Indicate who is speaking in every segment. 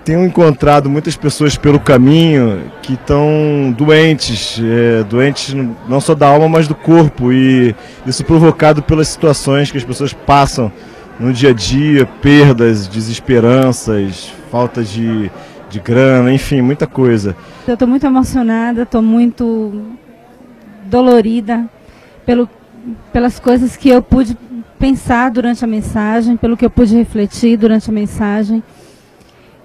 Speaker 1: tenho encontrado muitas pessoas pelo caminho que estão doentes, doentes não só da alma, mas do corpo, e isso provocado pelas situações que as pessoas passam no dia a dia, perdas, desesperanças, falta de grana, enfim, muita coisa.
Speaker 2: Eu estou muito emocionada, estou muito dolorida pelas coisas que eu pude pensar durante a mensagem, pelo que eu pude refletir durante a mensagem.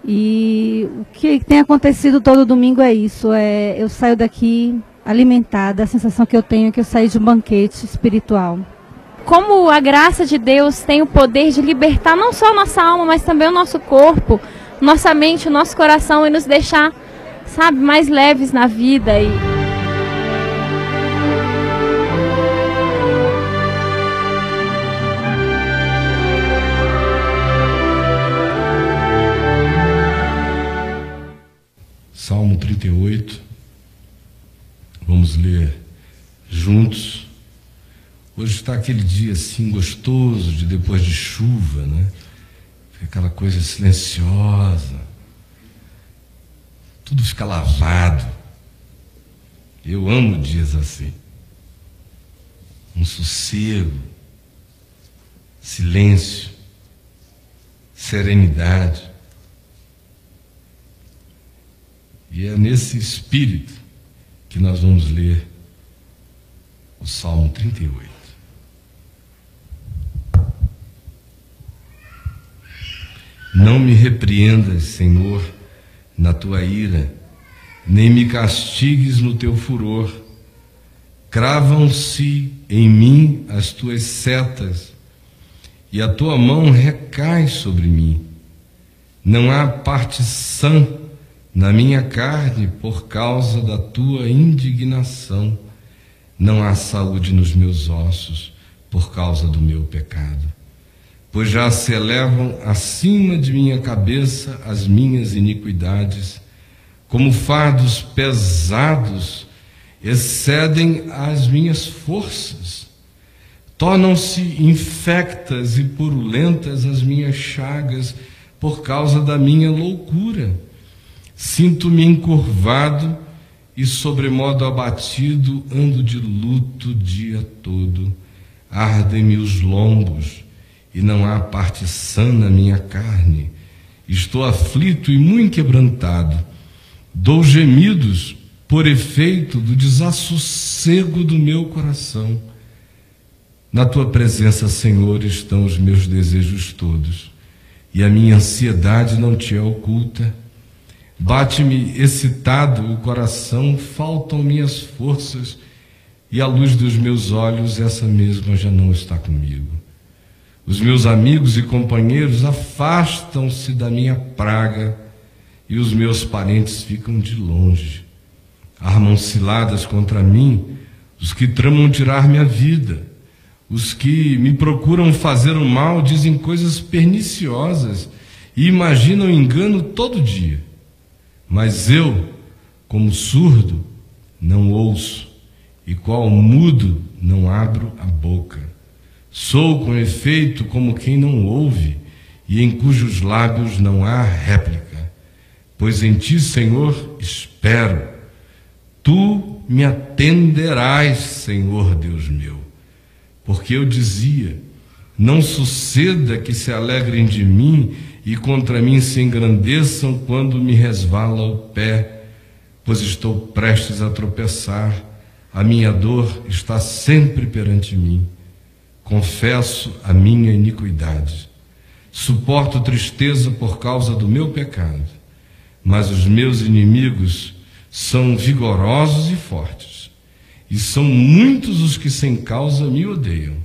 Speaker 2: E o que tem acontecido todo domingo é isso, eu saio daqui alimentada, a sensação que eu tenho é que eu saí de um banquete espiritual.
Speaker 3: Como a graça de Deus tem o poder de libertar não só a nossa alma, mas também o nosso corpo, nossa mente, o nosso coração, e nos deixar, sabe, mais leves na vida.
Speaker 4: Salmo 38, vamos ler juntos. Hoje está aquele dia assim gostoso de depois de chuva, né? Aquela coisa silenciosa, tudo fica lavado. Eu amo dias assim, um sossego, silêncio, serenidade. E é nesse espírito que nós vamos ler o Salmo 38. Não me repreendas, Senhor, na tua ira, nem me castigues no teu furor. Cravam-se em mim as tuas setas, e a tua mão recai sobre mim. Não há parte sã na minha carne por causa da tua indignação. Não há saúde nos meus ossos por causa do meu pecado. Pois já se elevam acima de minha cabeça as minhas iniquidades, como fardos pesados excedem as minhas forças. Tornam-se infectas e purulentas as minhas chagas por causa da minha loucura. Sinto-me encurvado e sobremodo abatido, ando de luto o dia todo. Ardem-me os lombos, e não há parte sã na minha carne. Estou aflito e muito quebrantado. Dou gemidos por efeito do desassossego do meu coração. Na tua presença, Senhor, estão os meus desejos todos, e a minha ansiedade não te é oculta. Bate-me excitado o coração, faltam minhas forças, e a luz dos meus olhos, essa mesma já não está comigo. Os meus amigos e companheiros afastam-se da minha praga, e os meus parentes ficam de longe. Armam ciladas contra mim os que tramam tirar minha vida. Os que me procuram fazer o mal dizem coisas perniciosas e imaginam engano todo dia. Mas eu, como surdo, não ouço, e qual mudo não abro a boca. Sou, com efeito, como quem não ouve, e em cujos lábios não há réplica. Pois em ti, Senhor, espero. Tu me atenderás, Senhor Deus meu. Porque eu dizia, não suceda que se alegrem de mim e contra mim se engrandeçam quando me resvala o pé, pois estou prestes a tropeçar, a minha dor está sempre perante mim. Confesso a minha iniquidade. Suporto tristeza por causa do meu pecado, mas os meus inimigos são vigorosos e fortes, e são muitos os que sem causa me odeiam.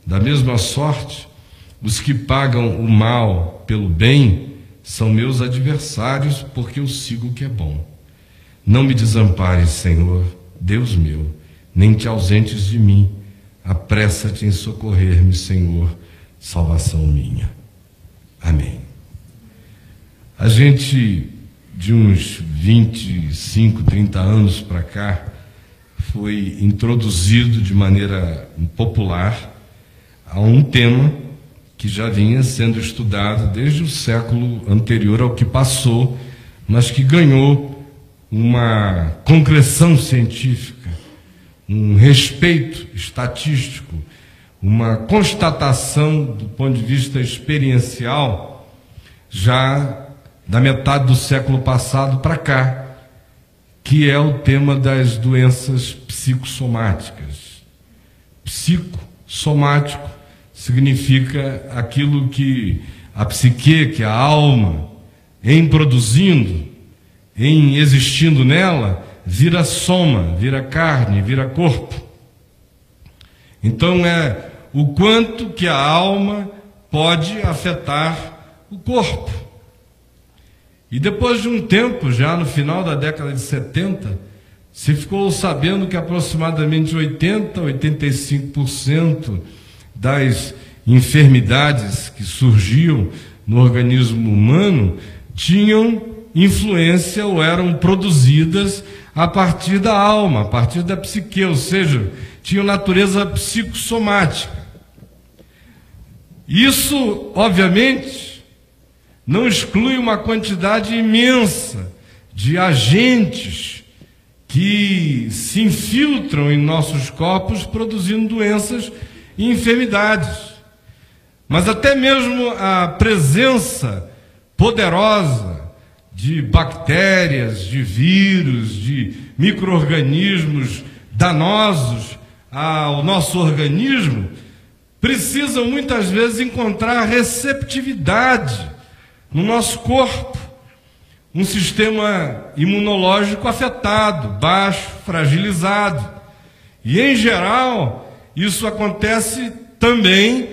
Speaker 4: Da mesma sorte, os que pagam o mal pelo bem são meus adversários, porque eu sigo o que é bom. Não me desampares, Senhor, Deus meu, nem te ausentes de mim. Apressa-te em socorrer-me, Senhor, salvação minha. Amém. A gente, de uns 25, 30 anos para cá, foi introduzido de maneira popular a um tema que já vinha sendo estudado desde o século anterior ao que passou, mas que ganhou uma concreção científica, um respeito estatístico, uma constatação do ponto de vista experiencial, já da metade do século passado para cá, que é o tema das doenças psicossomáticas. Psicossomático significa aquilo que a psique, que a alma, em produzindo, em existindo nela, vira soma, vira carne, vira corpo. Então é o quanto que a alma pode afetar o corpo. E depois de um tempo, já no final da década de 70, se ficou sabendo que aproximadamente 80% a 85% das enfermidades que surgiam no organismo humano tinham influência ou eram produzidas a partir da alma, a partir da psique, ou seja, tinham natureza psicossomática. Isso, obviamente, não exclui uma quantidade imensa de agentes que se infiltram em nossos corpos, produzindo doenças e enfermidades. Mas até mesmo a presença poderosa de bactérias, de vírus, de micro-organismos danosos ao nosso organismo, precisam muitas vezes encontrar receptividade no nosso corpo, um sistema imunológico afetado, baixo, fragilizado. E, em geral, isso acontece também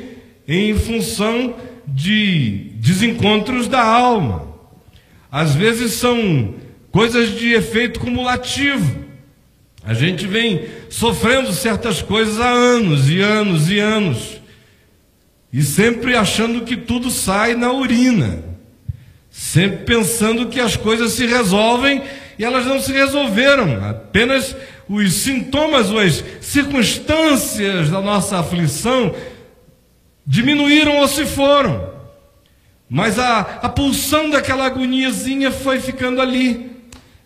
Speaker 4: em função de desencontros da alma. Às vezes são coisas de efeito cumulativo. A gente vem sofrendo certas coisas há anos e anos e anos, e sempre achando que tudo sai na urina, sempre pensando que as coisas se resolvem, e elas não se resolveram. Apenas os sintomas ou as circunstâncias da nossa aflição diminuíram ou se foram. Mas a pulsão daquela agoniazinha foi ficando ali,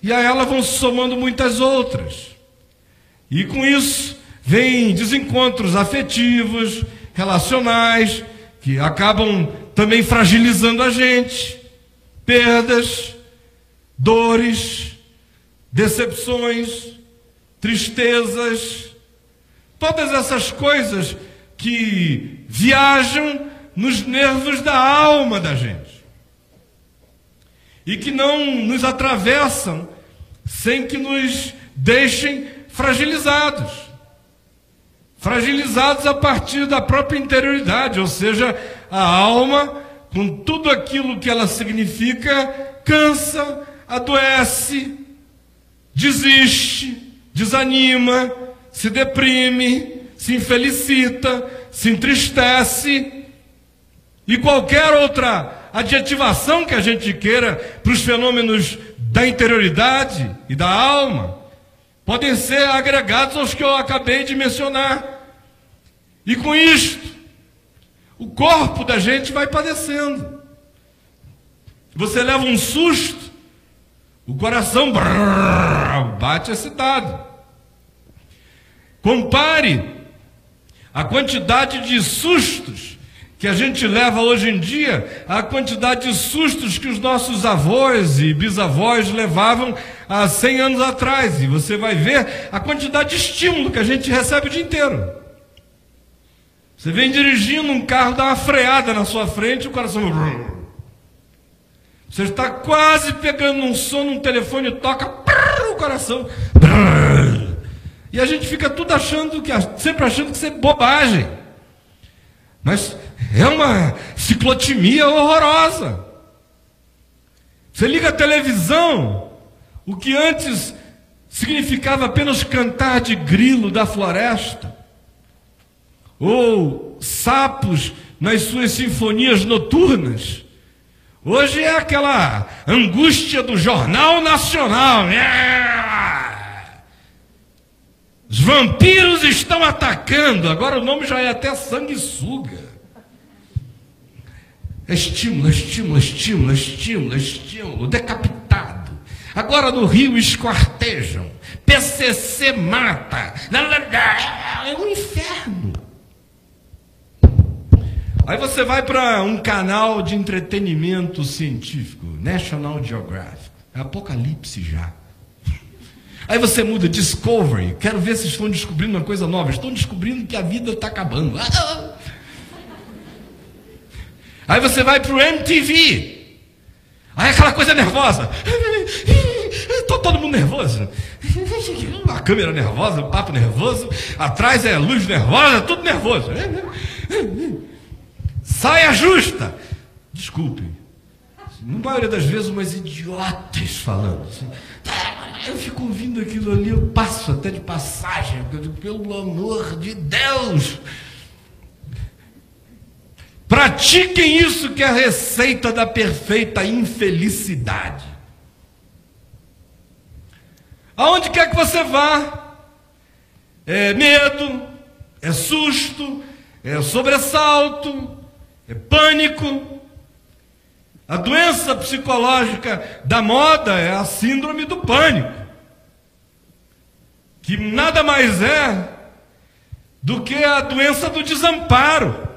Speaker 4: e a ela vão se somando muitas outras. E com isso vem desencontros afetivos, relacionais, que acabam também fragilizando a gente. Perdas, dores, decepções, tristezas, todas essas coisas que viajam nos nervos da alma da gente e que não nos atravessam sem que nos deixem fragilizados a partir da própria interioridade, ou seja, a alma, com tudo aquilo que ela significa, cansa, adoece, desiste, desanima, se deprime, se infelicita, se entristece, e qualquer outra adjetivação que a gente queira para os fenômenos da interioridade e da alma podem ser agregados aos que eu acabei de mencionar. E com isto, o corpo da gente vai padecendo. Você leva um susto, o coração bate excitado. Compare a quantidade de sustos que a gente leva hoje em dia à quantidade de sustos que os nossos avós e bisavós levavam há 100 anos atrás. E você vai ver a quantidade de estímulo que a gente recebe o dia inteiro. Você vem dirigindo um carro, dá uma freada na sua frente, o coração... Você está quase pegando um sono, um telefone toca, o coração... E a gente fica tudo achando sempre achando que isso é bobagem. Mas é uma ciclotimia horrorosa. Você liga a televisão, o que antes significava apenas cantar de grilo da floresta, ou sapos nas suas sinfonias noturnas, hoje é aquela angústia do Jornal Nacional. Os vampiros estão atacando. Agora o nome já é até sanguessuga. Estímulo, estímulo, estímulo, estímulo, estímulo, decapitado. Agora no Rio esquartejam, PCC mata, é um inferno. Aí você vai para um canal de entretenimento científico, National Geographic, é apocalipse já. Aí você muda, Discovery, quero ver se estão descobrindo uma coisa nova, estão descobrindo que a vida está acabando. Aí você vai para o MTV, aí aquela coisa nervosa, todo mundo nervoso, a câmera nervosa, o papo nervoso, atrás é luz nervosa, tudo nervoso. Saia justa, desculpe, na maioria das vezes umas idiotas falando assim. Eu fico ouvindo aquilo ali, eu passo até de passagem, porque eu digo, pelo amor de Deus, pratiquem isso que é a receita da perfeita infelicidade. Aonde quer que você vá, é medo, é susto, é sobressalto, é pânico. A doença psicológica da moda é a síndrome do pânico, que nada mais é do que a doença do desamparo,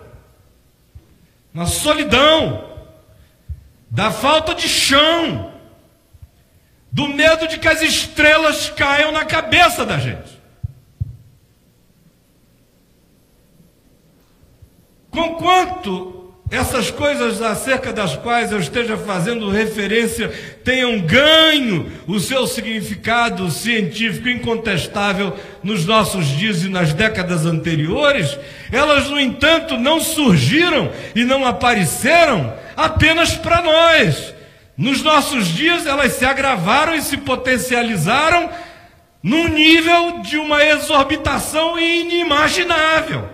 Speaker 4: na solidão, da falta de chão, do medo de que as estrelas caiam na cabeça da gente. Conquanto essas coisas acerca das quais eu esteja fazendo referência tenham ganho o seu significado científico incontestável nos nossos dias e nas décadas anteriores, elas, no entanto, não surgiram e não apareceram apenas para nós. Nos nossos dias, elas se agravaram e se potencializaram num nível de uma exorbitação inimaginável.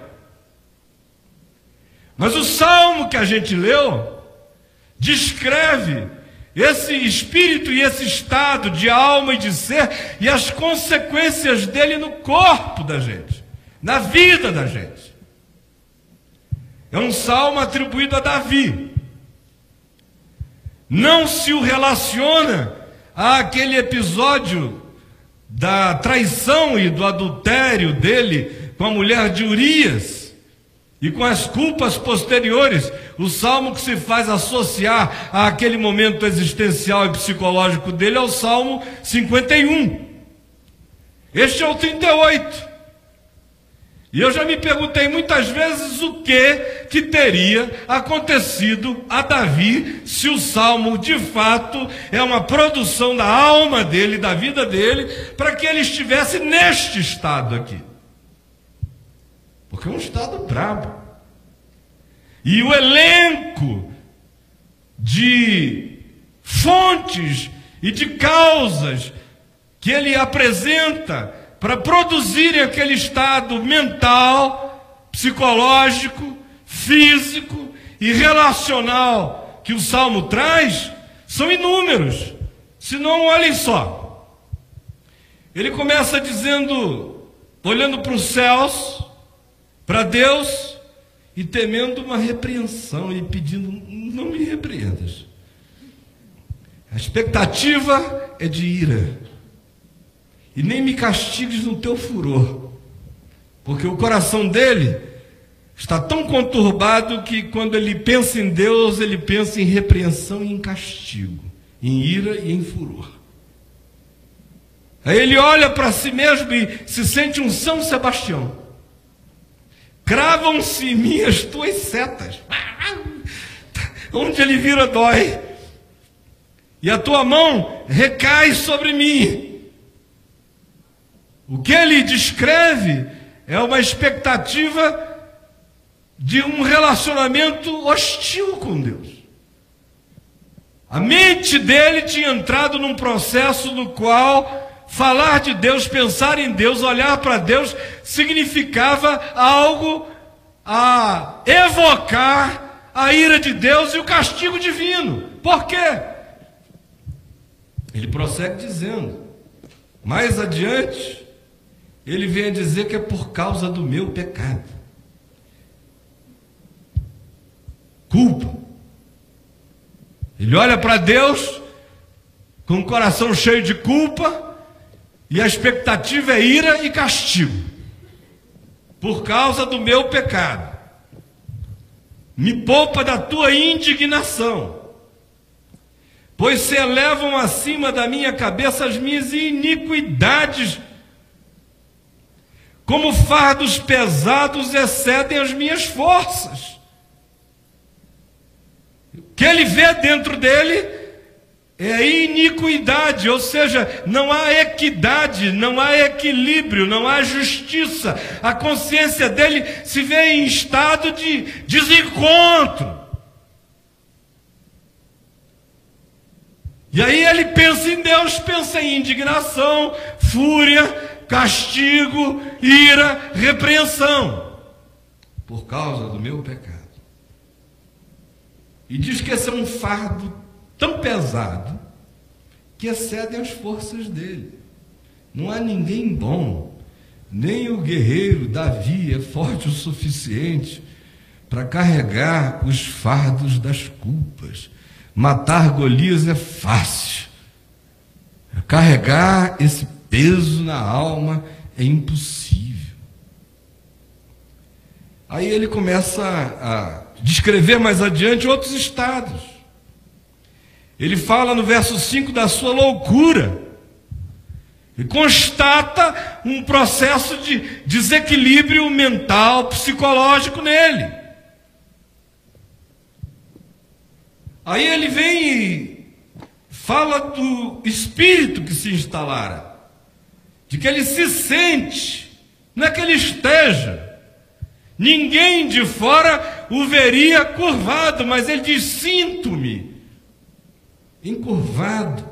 Speaker 4: Mas o salmo que a gente leu descreve esse espírito e esse estado de alma e de ser e as consequências dele no corpo da gente, na vida da gente. É um salmo atribuído a Davi. Não se o relaciona àquele episódio da traição e do adultério dele com a mulher de Urias, e com as culpas posteriores, o salmo que se faz associar àquele momento existencial e psicológico dele é o Salmo 51. Este é o 38. E eu já me perguntei muitas vezes o que teria acontecido a Davi se o Salmo de fato é uma produção da alma dele, da vida dele, para que ele estivesse neste estado aqui. Porque é um estado brabo. E o elenco de fontes e de causas que ele apresenta para produzirem aquele estado mental, psicológico, físico e relacional que o Salmo traz, são inúmeros. Se não, olhem só. Ele começa dizendo, olhando para os céus, para Deus, e temendo uma repreensão e pedindo, não me repreendas. A expectativa é de ira. E nem me castigues no teu furor. Porque o coração dele está tão conturbado que quando ele pensa em Deus, ele pensa em repreensão e em castigo, em ira e em furor. Aí ele olha para si mesmo e se sente um São Sebastião. Cravam-se em mim as tuas setas. Onde ele vira, dói. E a tua mão recai sobre mim. O que ele descreve é uma expectativa de um relacionamento hostil com Deus. A mente dele tinha entrado num processo no qual falar de Deus, pensar em Deus, olhar para Deus, significava algo a evocar a ira de Deus e o castigo divino. Por quê? Ele prossegue dizendo, mais adiante, ele vem a dizer que é por causa do meu pecado. Culpa, Ele olha para Deus com o coração cheio de culpa e a expectativa é ira e castigo por causa do meu pecado. Me poupa da tua indignação, pois se elevam acima da minha cabeça as minhas iniquidades, como fardos pesados excedem as minhas forças. O que ele vê dentro dele é iniquidade, ou seja, não há equidade, não há equilíbrio, não há justiça. A consciência dele se vê em estado de desencontro. E aí ele pensa em Deus, pensa em indignação, fúria, castigo, ira, repreensão, por causa do meu pecado. E diz que esse é um fardo tão pesado que excede as forças dele. Não há ninguém bom, nem o guerreiro Davi é forte o suficiente para carregar os fardos das culpas. Matar Golias é fácil, carregar esse peso na alma é impossível. Aí ele começa a descrever mais adiante outros estados. Ele fala no verso 5 da sua loucura e constata um processo de desequilíbrio mental, psicológico nele. Aí ele vem e fala do espírito que se instalara, de que ele se sente, não é que ele esteja. Ninguém de fora o veria curvado, mas ele diz: sinto-me encurvado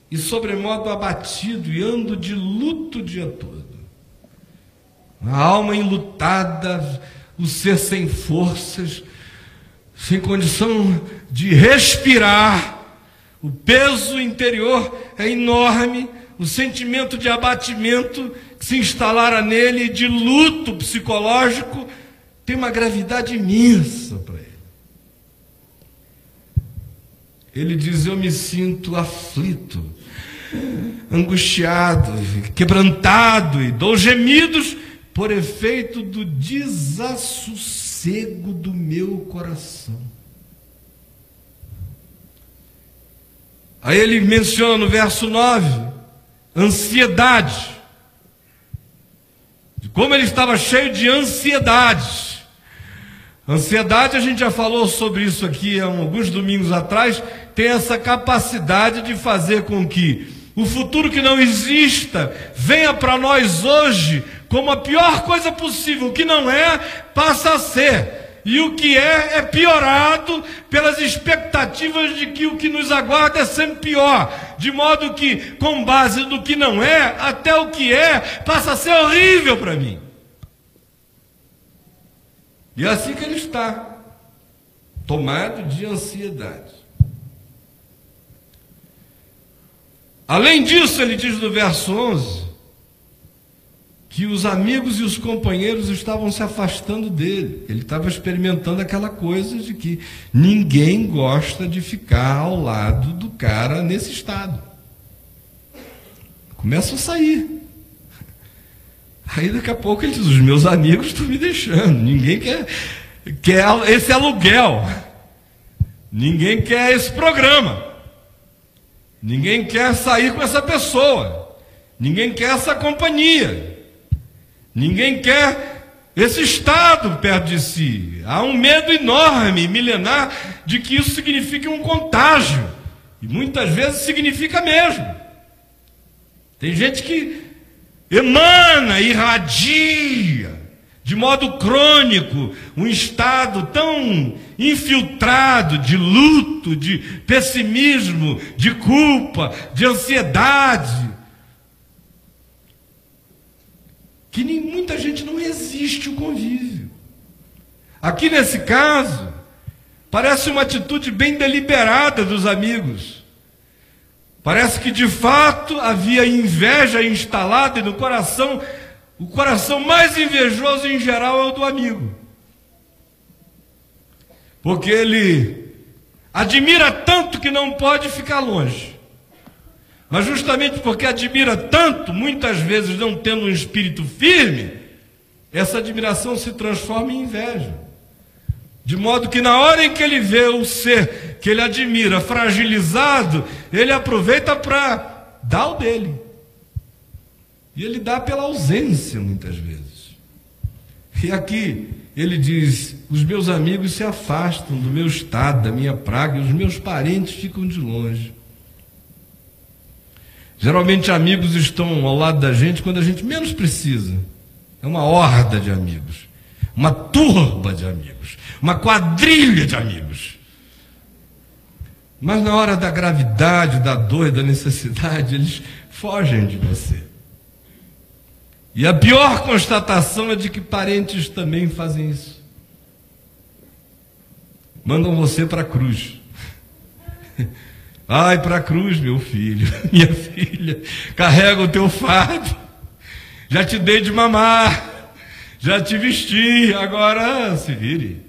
Speaker 4: e sobremodo abatido, e ando de luto o dia todo. A alma enlutada, o ser sem forças, sem condição de respirar. O peso interior é enorme, o sentimento de abatimento que se instalara nele, de luto psicológico, tem uma gravidade imensa para ele. Ele diz: eu me sinto aflito, angustiado, quebrantado, e dou gemidos por efeito do desassossego do meu coração. Aí ele menciona no verso 9, ansiedade, de como ele estava cheio de ansiedade. Ansiedade, a gente já falou sobre isso aqui há alguns domingos atrás, tem essa capacidade de fazer com que o futuro que não exista venha para nós hoje como a pior coisa possível. O que não é, passa a ser. E o que é piorado pelas expectativas de que o que nos aguarda é sempre pior. De modo que, com base no que não é, até o que é passa a ser horrível para mim. E é assim que ele está, tomado de ansiedade. Além disso, ele diz no verso 11, que os amigos e os companheiros estavam se afastando dele. Ele estava experimentando aquela coisa de que ninguém gosta de ficar ao lado do cara nesse estado. Começam a sair. Aí daqui a pouco ele diz: os meus amigos estão me deixando. Ninguém quer esse aluguel. Ninguém quer esse programa. Ninguém quer sair com essa pessoa. Ninguém quer essa companhia. Ninguém quer esse estado perto de si. Há um medo enorme, milenar, de que isso signifique um contágio. E muitas vezes significa mesmo. Tem gente que emana, irradia, de modo crônico, um estado tão infiltrado de luto, de pessimismo, de culpa, de ansiedade, que muita gente não resiste ao convívio. Aqui nesse caso, parece uma atitude bem deliberada dos amigos. Parece que de fato havia inveja instalada no coração. O coração mais invejoso em geral é o do amigo. Porque ele Admira tanto que não pode ficar longe. Mas justamente porque admira tanto, muitas vezes não tendo um espírito firme, essa admiração se transforma em inveja. De modo que na hora em que ele vê o ser que ele admira fragilizado, ele aproveita para dar o dele. E ele dá pela ausência, muitas vezes. E aqui ele diz: os meus amigos se afastam do meu estado, da minha praga, e os meus parentes ficam de longe. Geralmente amigos estão ao lado da gente quando a gente menos precisa. É uma horda de amigos, uma turba de amigos, uma quadrilha de amigos. Mas na hora da gravidade, da dor e da necessidade, eles fogem de você. E a pior constatação é de que parentes também fazem isso. Mandam você para a cruz. Vai para a cruz, meu filho, minha filha, carrega o teu fardo. Já te dei de mamar, já te vesti, agora se vire.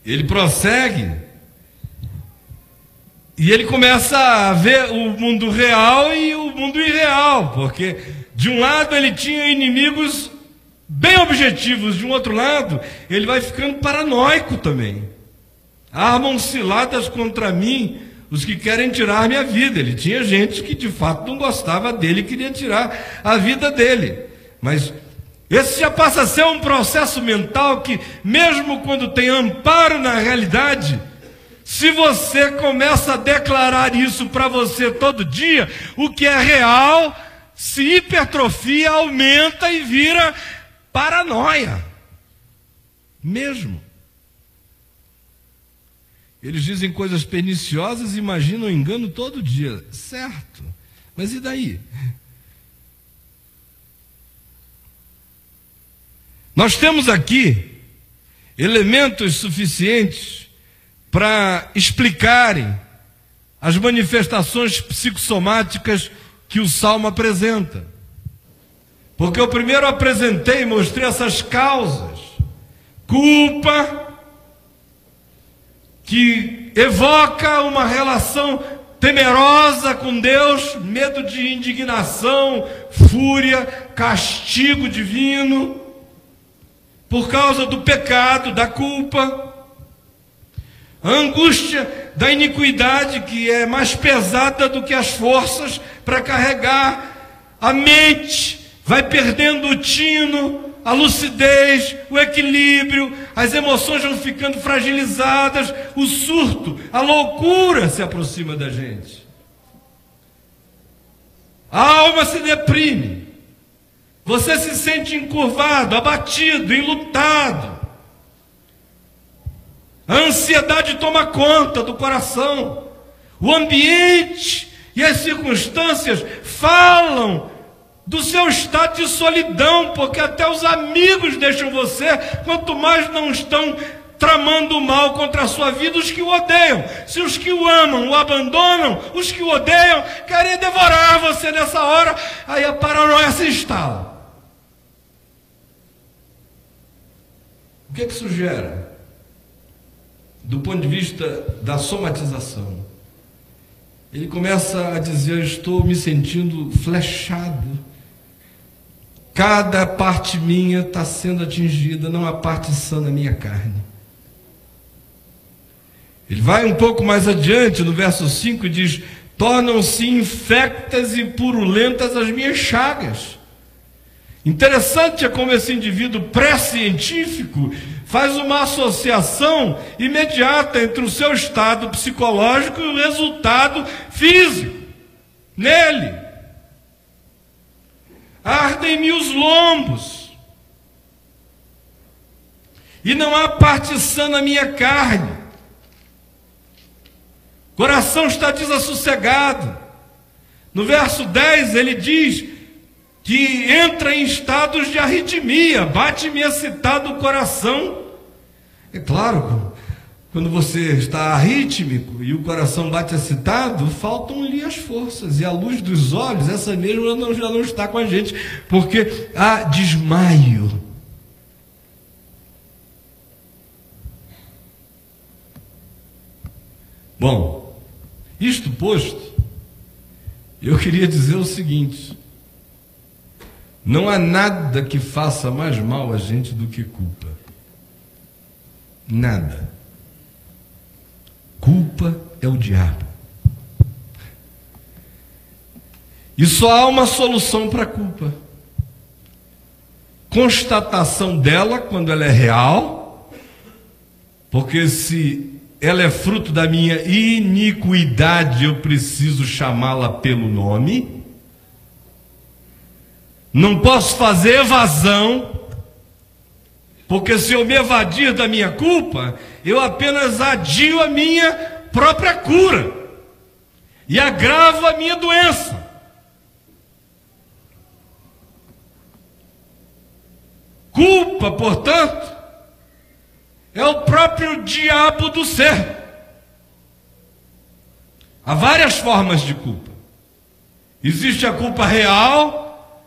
Speaker 4: Ele prossegue e ele começa a ver o mundo real e o mundo irreal, porque de um lado ele tinha inimigos bem objetivos, de um outro lado ele vai ficando paranoico também. Armam ciladas contra mim os que querem tirar minha vida. Ele tinha gente que de fato não gostava dele e queria tirar a vida dele. Mas esse já passa a ser um processo mental que, mesmo quando tem amparo na realidade, se você começa a declarar isso para você todo dia, o que é real se hipertrofia, aumenta e vira paranoia. Mesmo. Eles dizem coisas perniciosas e imaginam engano todo dia. Certo. Mas e daí? Nós temos aqui elementos suficientes para explicarem as manifestações psicossomáticas que o Salmo apresenta. Porque eu primeiro apresentei e mostrei essas causas. Culpa, que evoca uma relação temerosa com Deus, medo de indignação, fúria, castigo divino, por causa do pecado, da culpa. A angústia da iniquidade, que é mais pesada do que as forças para carregar. A mente vai perdendo o tino, a lucidez, o equilíbrio, as emoções vão ficando fragilizadas, o surto, a loucura se aproxima da gente. A alma se deprime, você se sente encurvado, abatido, enlutado. A ansiedade toma conta do coração, o ambiente e as circunstâncias falam do seu estado de solidão, porque até os amigos deixam você, quanto mais não estão tramando o mal contra a sua vida os que o odeiam. Se os que o amam o abandonam, os que o odeiam querem devorar você nessa hora, aí a paranoia se instala. O que é que isso gera? Do ponto de vista da somatização, ele começa a dizer: eu estou me sentindo flechado. Cada parte minha está sendo atingida, não há parte sã na minha carne. Ele vai um pouco mais adiante, no verso 5, e diz: tornam-se infectas e purulentas as minhas chagas. Interessante é como esse indivíduo pré-científico faz uma associação imediata entre o seu estado psicológico e o resultado físico nele. Ardem-me os lombos, e não há parte sã na minha carne. Coração está desassossegado. No verso 10 ele diz que entra em estados de arritmia, bate-me excitado o coração. É claro, quando você está arrítmico e o coração bate excitado, faltam-lhe as forças, e a luz dos olhos, essa mesma já não está com a gente, porque há desmaio. Bom, isto posto, eu queria dizer o seguinte: não há nada que faça mais mal a gente do que culpa. Nada. Culpa é o diabo. E só há uma solução para a culpa: constatação dela quando ela é real, porque se ela é fruto da minha iniquidade, eu preciso chamá-la pelo nome. Não posso fazer evasão, porque se eu me evadir da minha culpa, eu apenas adio a minha própria cura e agravo a minha doença. Culpa, portanto, é o próprio diabo do ser. Há várias formas de culpa. Existe a culpa real,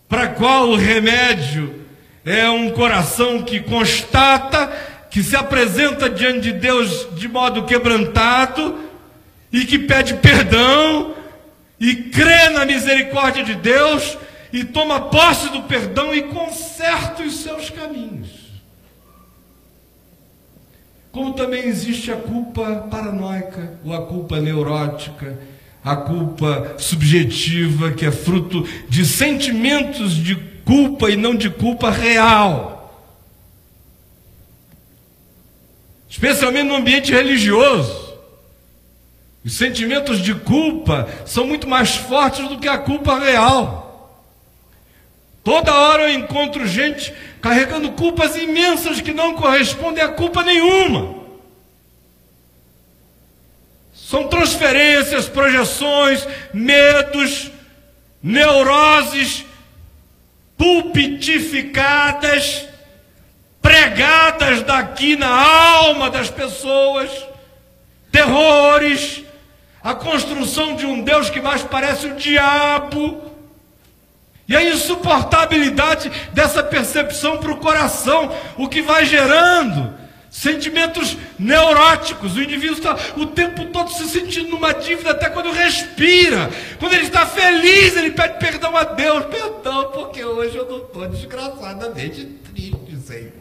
Speaker 4: para a qual o remédio é um coração que constata, que se apresenta diante de Deus de modo quebrantado e que pede perdão e crê na misericórdia de Deus e toma posse do perdão e conserta os seus caminhos. Como também existe a culpa paranoica, ou a culpa neurótica, a culpa subjetiva, que é fruto de sentimentos de culpa e não de culpa real. Especialmente no ambiente religioso, os sentimentos de culpa são muito mais fortes do que a culpa real. Toda hora eu encontro gente carregando culpas imensas que não correspondem a culpa nenhuma. São transferências, projeções, medos, neuroses pulpitificadas, pregadas daqui na alma das pessoas, terrores, a construção de um Deus que mais parece o diabo. E a insuportabilidade dessa percepção para o coração, o que vai gerando sentimentos neuróticos. O indivíduo está o tempo todo se sentindo numa dívida, até quando respira. Quando ele está feliz, ele pede perdão a Deus. Perdão, porque hoje eu não estou desgraçadamente triste, Senhor.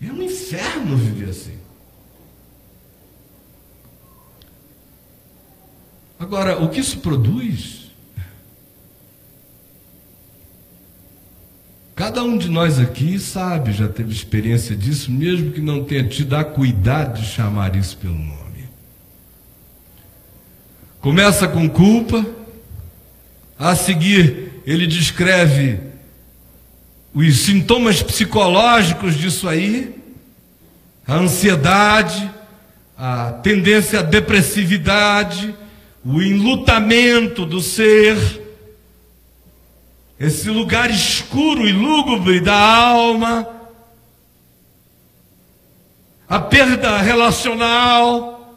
Speaker 4: É um inferno viver assim. Agora, o que isso produz? Cada um de nós aqui sabe, já teve experiência disso, mesmo que não tenha tido a cuidado de chamar isso pelo nome. Começa com culpa, a seguir ele descreve os sintomas psicológicos disso aí, a ansiedade, a tendência à depressividade, o enlutamento do ser, esse lugar escuro e lúgubre da alma, a perda relacional,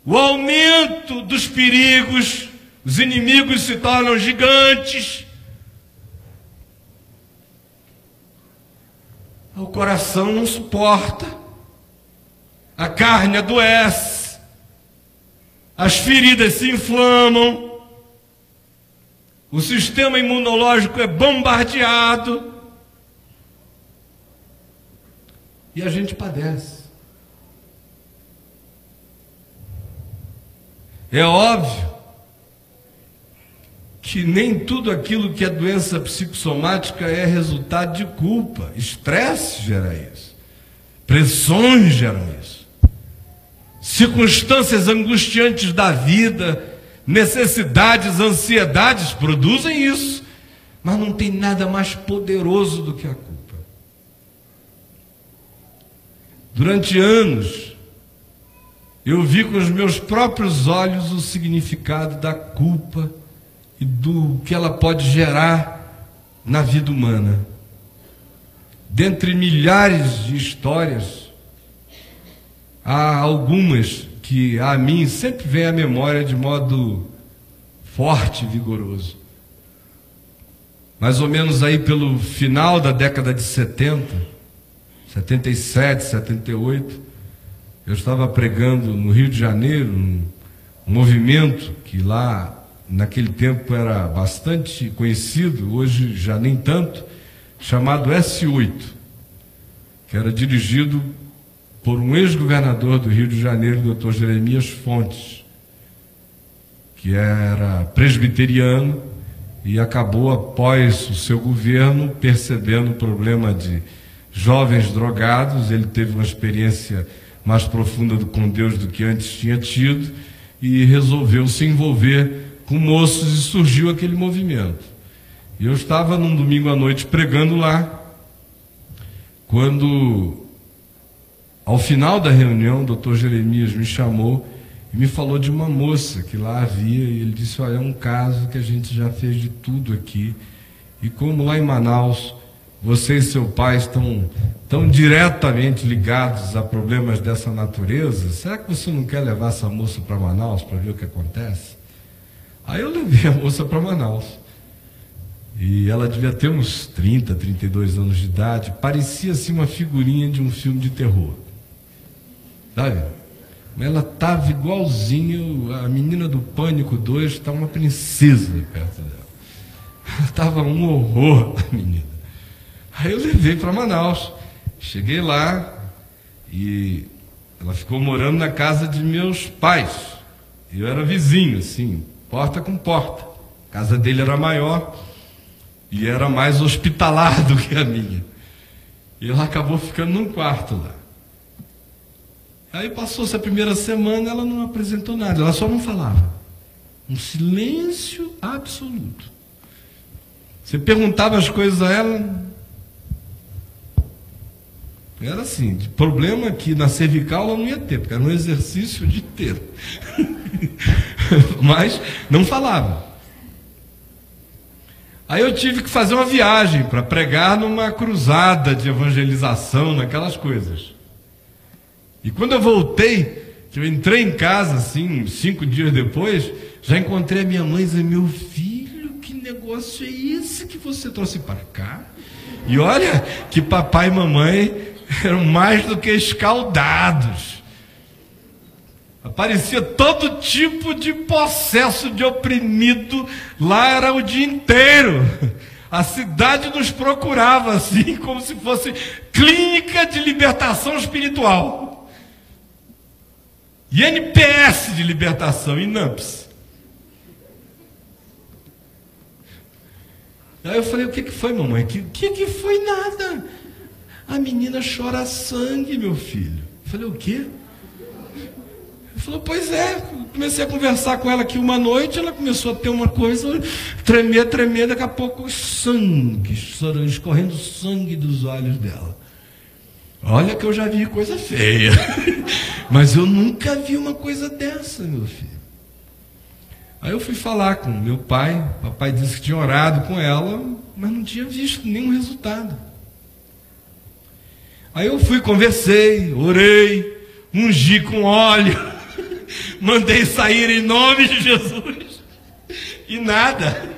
Speaker 4: o aumento dos perigos, os inimigos se tornam gigantes, o coração não suporta, a carne adoece, as feridas se inflamam, o sistema imunológico é bombardeado e a gente padece. É óbvio que nem tudo aquilo que é doença psicossomática é resultado de culpa. Estresse gera isso, pressões geram isso, circunstâncias angustiantes da vida, necessidades, ansiedades produzem isso, mas não tem nada mais poderoso do que a culpa. Durante anos, eu vi com os meus próprios olhos o significado da culpa e do que ela pode gerar na vida humana. Dentre milhares de histórias, há algumas que a mim sempre vem à memória de modo forte e vigoroso. Mais ou menos aí pelo final da década de 70, 77, 78, eu estava pregando no Rio de Janeiro, um movimento que lá, naquele tempo, era bastante conhecido, hoje já nem tanto, chamado S8, que era dirigido por um ex-governador do Rio de Janeiro, Dr. Jeremias Fontes, que era presbiteriano e acabou, após o seu governo, percebendo o problema de jovens drogados. Ele teve uma experiência mais profunda com Deus do que antes tinha tido e resolveu se envolver com moços e surgiu aquele movimento. E eu estava num domingo à noite pregando lá, quando, ao final da reunião, o Dr. Jeremias me chamou e me falou de uma moça que lá havia, e ele disse: olha, é um caso que a gente já fez de tudo aqui, e como lá em Manaus você e seu pai estão tão diretamente ligados a problemas dessa natureza, será que você não quer levar essa moça para Manaus para ver o que acontece? Aí eu levei a moça para Manaus, e ela devia ter uns 30, 32 anos de idade, parecia assim uma figurinha de um filme de terror, sabe? Ela estava igualzinho a menina do Pânico 2, está uma princesa perto dela. Ela estava um horror, a menina. Aí eu levei para Manaus. Cheguei lá e ela ficou morando na casa de meus pais. Eu era vizinho, assim, porta com porta. A casa dele era maior e era mais hospitalar do que a minha. E ela acabou ficando num quarto lá. Aí passou-se a primeira semana, ela não apresentou nada, ela só não falava. Um silêncio absoluto. Você perguntava as coisas a ela, era assim, de problema que na cervical ela não ia ter, porque era um exercício de ter. Mas não falava. Aí eu tive que fazer uma viagem para pregar numa cruzada de evangelização, naquelas coisas. E quando eu voltei, que eu entrei em casa, assim, 5 dias depois, já encontrei a minha mãe e disse: meu filho, que negócio é esse que você trouxe para cá? E olha que papai e mamãe eram mais do que escaldados. Aparecia todo tipo de possesso, de oprimido, lá era o dia inteiro. A cidade nos procurava, assim, como se fosse clínica de libertação espiritual. INPS de libertação, INAMPS. Aí eu falei: o que foi, mamãe? Que foi nada? A menina chora sangue, meu filho. Eu falei: o quê? Ele falou: pois é. Comecei a conversar com ela aqui uma noite, ela começou a ter uma coisa, tremer, daqui a pouco sangue, escorrendo sangue dos olhos dela. Olha que eu já vi coisa feia, mas eu nunca vi uma coisa dessa, meu filho. Aí eu fui falar com meu pai, papai disse que tinha orado com ela, mas não tinha visto nenhum resultado. Aí eu fui, conversei, orei, ungi com óleo, mandei sair em nome de Jesus, e nada.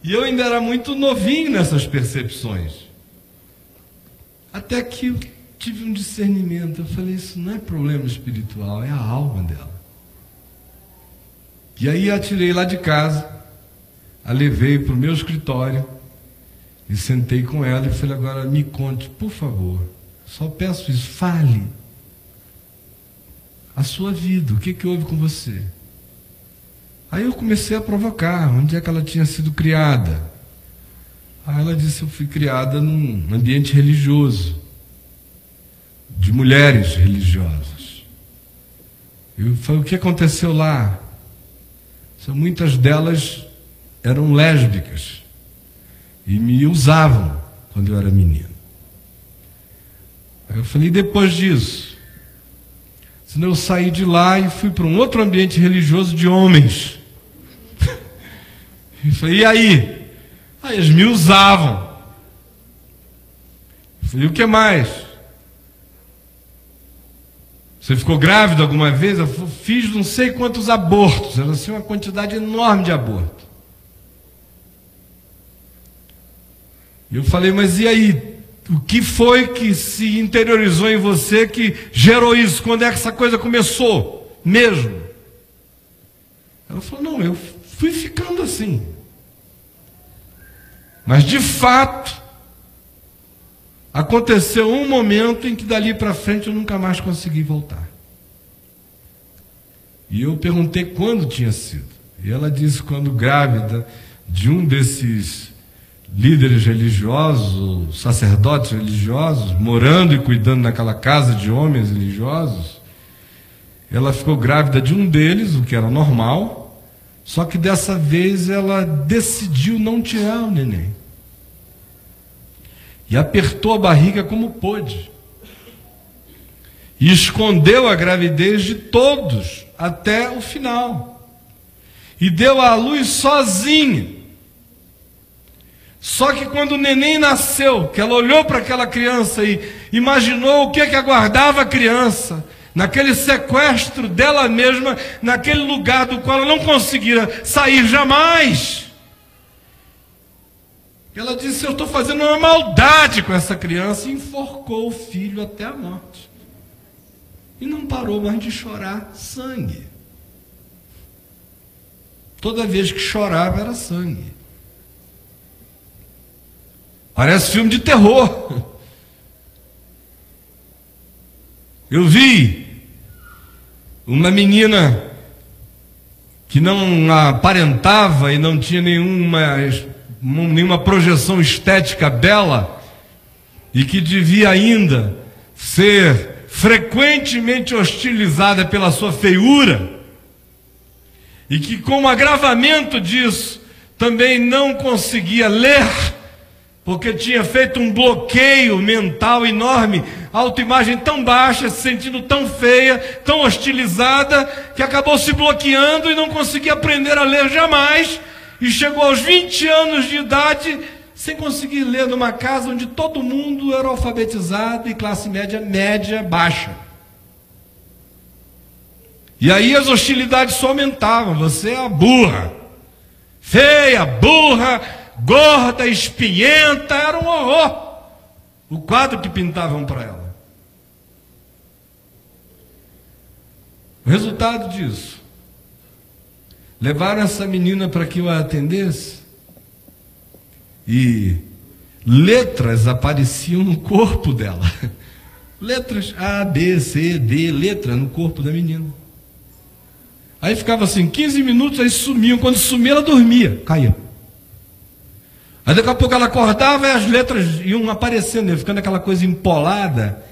Speaker 4: E eu ainda era muito novinho nessas percepções. Até que eu tive um discernimento. Eu falei: isso não é problema espiritual, é a alma dela. E aí a tirei lá de casa, a levei para o meu escritório e sentei com ela e falei: agora me conte, por favor, só peço isso, fale a sua vida, o que houve com você? Aí eu comecei a provocar, onde é que ela tinha sido criada? Aí ela disse: eu fui criada num ambiente religioso, de mulheres religiosas. Eu falei: o que aconteceu lá? Muitas delas eram lésbicas e me usavam quando eu era menino. Aí eu falei: e depois disso? Senão eu saí de lá e fui para um outro ambiente religioso de homens. Eu falei: e aí? Aí eles me usavam. Eu falei: o que mais? Você ficou grávida alguma vez? Eu fiz não sei quantos abortos. Era assim uma quantidade enorme de aborto. E eu falei: mas e aí? O que foi que se interiorizou em você que gerou isso? Quando é que essa coisa começou mesmo? Ela falou, não, eu fui ficando assim. Mas de fato, aconteceu um momento em que dali para frente eu nunca mais consegui voltar. E eu perguntei quando tinha sido. E ela disse quando grávida de um desses líderes religiosos, sacerdotes religiosos, morando e cuidando naquela casa de homens religiosos, ela ficou grávida de um deles, o que era normal, só que dessa vez ela decidiu não tirar o neném. E apertou a barriga como pôde. E escondeu a gravidez de todos até o final. E deu à luz sozinha. Só que quando o neném nasceu, que ela olhou para aquela criança e imaginou o que aguardava a criança, naquele sequestro dela mesma, naquele lugar do qual ela não conseguira sair jamais, ela disse, eu estou fazendo uma maldade com essa criança, e enforcou o filho até a morte. E não parou mais de chorar sangue. Toda vez que chorava era sangue. Parece filme de terror. Eu vi uma menina que não aparentava e não tinha nenhuma projeção estética bela e que devia ainda ser frequentemente hostilizada pela sua feiura e que, com o agravamento disso, também não conseguia ler, porque tinha feito um bloqueio mental enorme, autoimagem tão baixa, se sentindo tão feia, tão hostilizada, que acabou se bloqueando e não conseguia aprender a ler jamais, e chegou aos 20 anos de idade sem conseguir ler numa casa onde todo mundo era alfabetizado e classe média baixa. E aí as hostilidades só aumentavam. Você é a burra, feia, burra, gorda, espinhenta, era um horror o quadro que pintavam para ela. O resultado disso, levaram essa menina para que eu a atendesse e letras apareciam no corpo dela. Letras A, B, C, D, letra no corpo da menina. Aí ficava assim, 15 minutos, aí sumiam. Quando sumia, ela dormia, caía. Aí daqui a pouco ela acordava e as letras iam aparecendo, ia ficando aquela coisa empolada,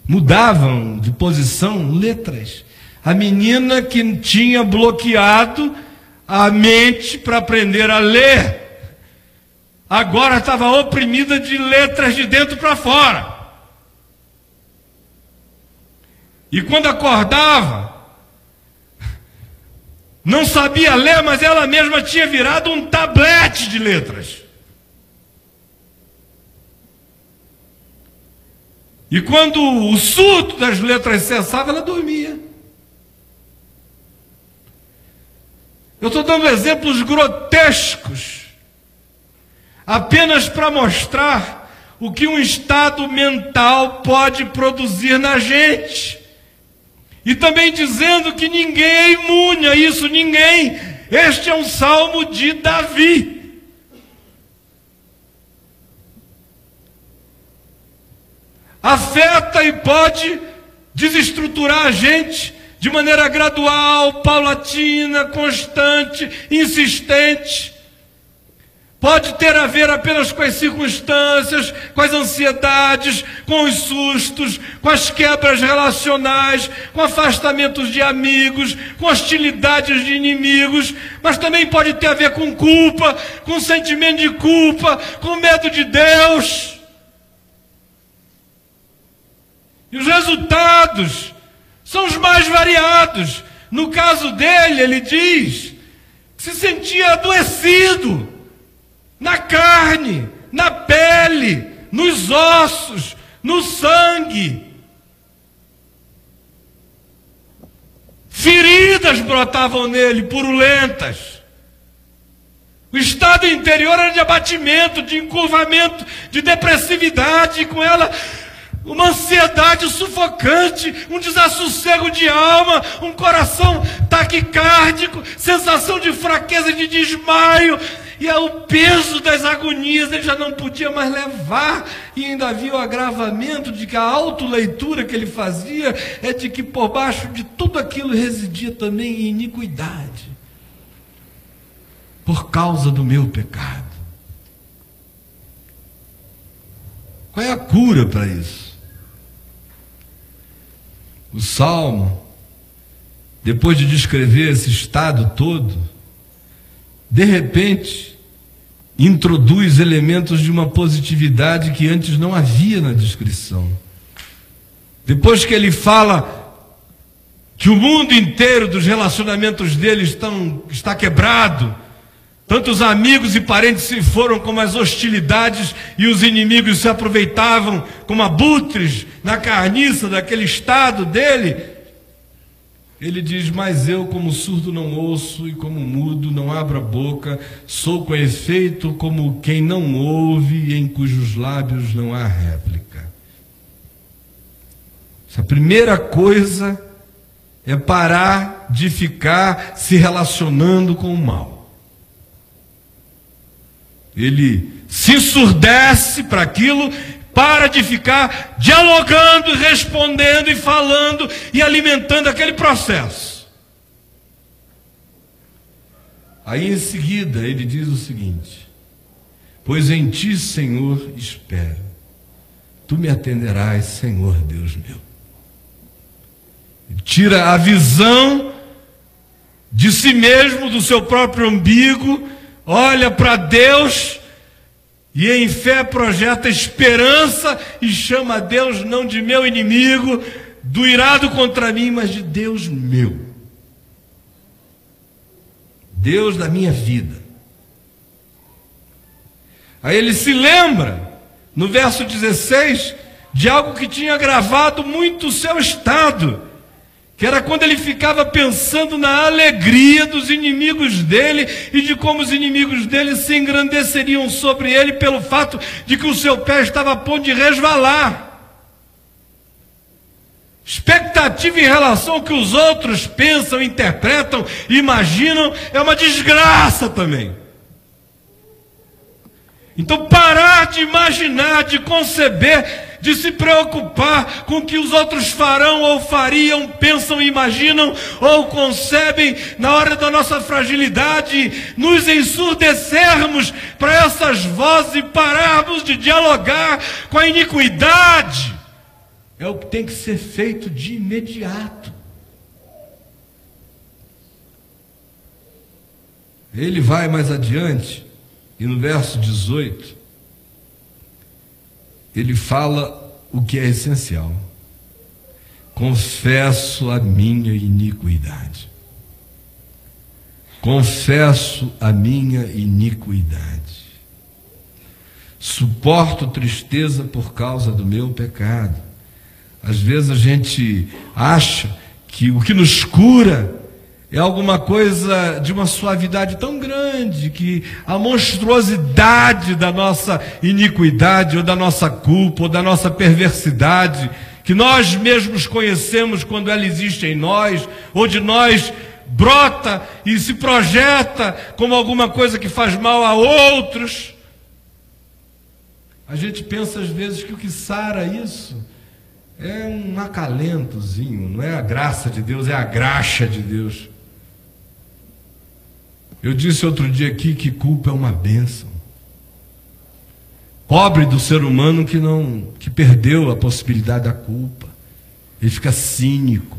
Speaker 4: mudavam de posição, letras. A menina que tinha bloqueado a mente para aprender a ler, agora estava oprimida de letras de dentro para fora. E quando acordava, não sabia ler, mas ela mesma tinha virado um tablete de letras. E quando o surto das letras cessava, ela dormia. Eu estou dando exemplos grotescos, apenas para mostrar o que um estado mental pode produzir na gente. E também dizendo que ninguém é imune a isso, ninguém. Este é um salmo de Davi. Afeta e pode desestruturar a gente de maneira gradual, paulatina, constante, insistente. Pode ter a ver apenas com as circunstâncias, com as ansiedades, com os sustos, com as quebras relacionais, com afastamentos de amigos, com hostilidades de inimigos, mas também pode ter a ver com culpa, com sentimento de culpa, com medo de Deus. E os resultados são os mais variados. No caso dele, ele diz que se sentia adoecido na carne, na pele, nos ossos, no sangue. Feridas brotavam nele, purulentas. O estado interior era de abatimento, de encurvamento, de depressividade, e com ela uma ansiedade sufocante, um desassossego de alma, um coração taquicárdico, sensação de fraqueza e de desmaio, e o peso das agonias ele já não podia mais levar, e ainda havia o agravamento de que a autoleitura que ele fazia é de que por baixo de tudo aquilo residia também iniquidade, por causa do meu pecado. Qual é a cura para isso? O Salmo, depois de descrever esse estado todo, de repente, introduz elementos de uma positividade que antes não havia na descrição. Depois que ele fala que o mundo inteiro dos relacionamentos dele está quebrado, tanto os amigos e parentes se foram como as hostilidades, e os inimigos se aproveitavam como abutres na carniça daquele estado dele. Ele diz: mas eu, como surdo, não ouço, e como mudo, não abro a boca, sou com efeito como quem não ouve, e em cujos lábios não há réplica. Essa primeira coisa é parar de ficar se relacionando com o mal. Ele se ensurdece para aquilo, para de ficar dialogando e respondendo e falando e alimentando aquele processo. Aí em seguida ele diz o seguinte: pois em ti, Senhor, espero, tu me atenderás, Senhor Deus meu. Ele tira a visão de si mesmo, do seu próprio umbigo, olha para Deus e em fé projeta esperança e chama a Deus não de meu inimigo, do irado contra mim, mas de Deus meu. Deus da minha vida. Aí ele se lembra, no verso 16, de algo que tinha agravado muito o seu estado, que era quando ele ficava pensando na alegria dos inimigos dele e de como os inimigos dele se engrandeceriam sobre ele pelo fato de que o seu pé estava a ponto de resvalar. Expectativa em relação ao que os outros pensam, interpretam, imaginam, é uma desgraça também. Então parar de imaginar, de conceber, de se preocupar com o que os outros farão ou fariam, pensam, imaginam ou concebem na hora da nossa fragilidade, nos ensurdecermos para essas vozes e pararmos de dialogar com a iniquidade, é o que tem que ser feito de imediato. Ele vai mais adiante e no verso 18 ele fala o que é essencial: confesso a minha iniquidade. Confesso a minha iniquidade. Suporto tristeza por causa do meu pecado. Às vezes a gente acha que o que nos cura é alguma coisa de uma suavidade tão grande que a monstruosidade da nossa iniquidade, ou da nossa culpa, ou da nossa perversidade, que nós mesmos conhecemos quando ela existe em nós, ou de nós brota e se projeta como alguma coisa que faz mal a outros. A gente pensa às vezes que o que sara isso é um acalentozinho, não é a graça de Deus, é a graxa de Deus. Eu disse outro dia aqui que culpa é uma bênção. Pobre do ser humano que perdeu a possibilidade da culpa. Ele fica cínico,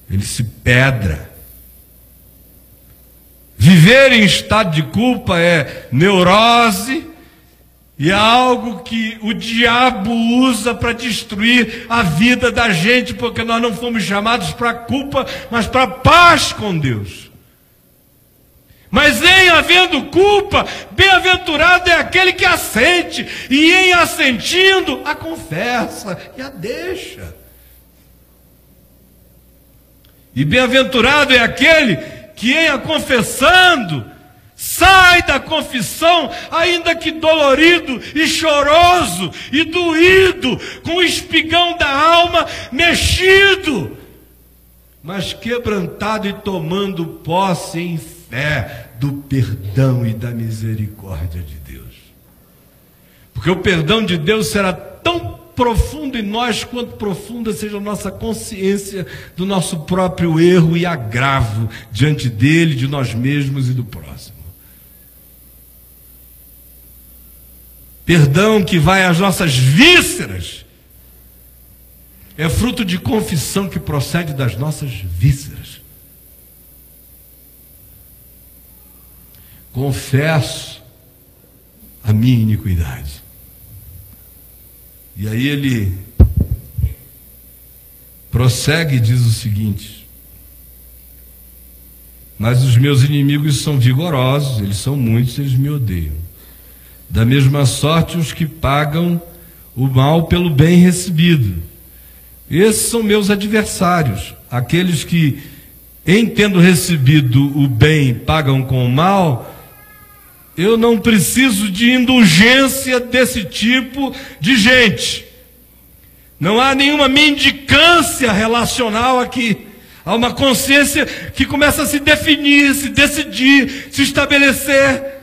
Speaker 4: ele se pedra. Viver em estado de culpa é neurose e é algo que o diabo usa para destruir a vida da gente, porque nós não fomos chamados para culpa, mas para paz com Deus. Mas em havendo culpa, bem-aventurado é aquele que a sente, e em assentindo, a confessa e a deixa. E bem-aventurado é aquele que em a confessando, Sai da confissão, ainda que dolorido e choroso e doído, com o espigão da alma mexido, mas quebrantado e tomando posse em fé do perdão e da misericórdia de Deus. Porque o perdão de Deus será tão profundo em nós quanto profunda seja a nossa consciência do nosso próprio erro e agravo diante dele, de nós mesmos e do próximo. Perdão que vai às nossas vísceras é fruto de confissão que procede das nossas vísceras. Confesso a minha iniquidade. E aí ele prossegue e diz o seguinte: mas os meus inimigos são vigorosos, eles são muitos, eles me odeiam. Da mesma sorte os que pagam o mal pelo bem recebido. Esses são meus adversários, aqueles que, em tendo recebido o bem, pagam com o mal. Eu não preciso de indulgência desse tipo de gente. Não há nenhuma mendicância relacional aqui. Há uma consciência que começa a se definir, se decidir, se estabelecer.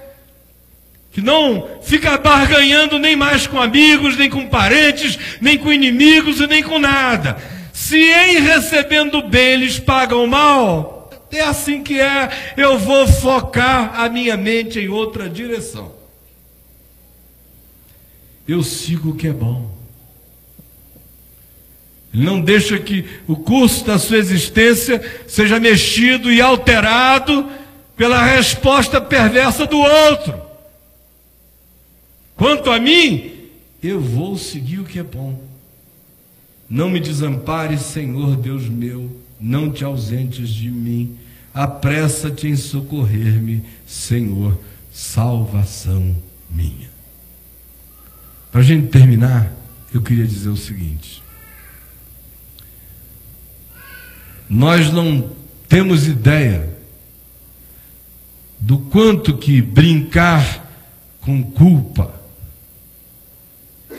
Speaker 4: Que não fica barganhando nem mais com amigos, nem com parentes, nem com inimigos e nem com nada. Se em recebendo bem eles pagam mal, é assim que é, eu vou focar a minha mente em outra direção. Eu sigo o que é bom. Ele não deixa que o curso da sua existência seja mexido e alterado pela resposta perversa do outro. Quanto a mim, eu vou seguir o que é bom. Não me desampares, Senhor Deus meu, não te ausentes de mim. Apressa-te em socorrer-me, Senhor, salvação minha. Para a gente terminar, eu queria dizer o seguinte: nós não temos ideia do quanto que brincar com culpa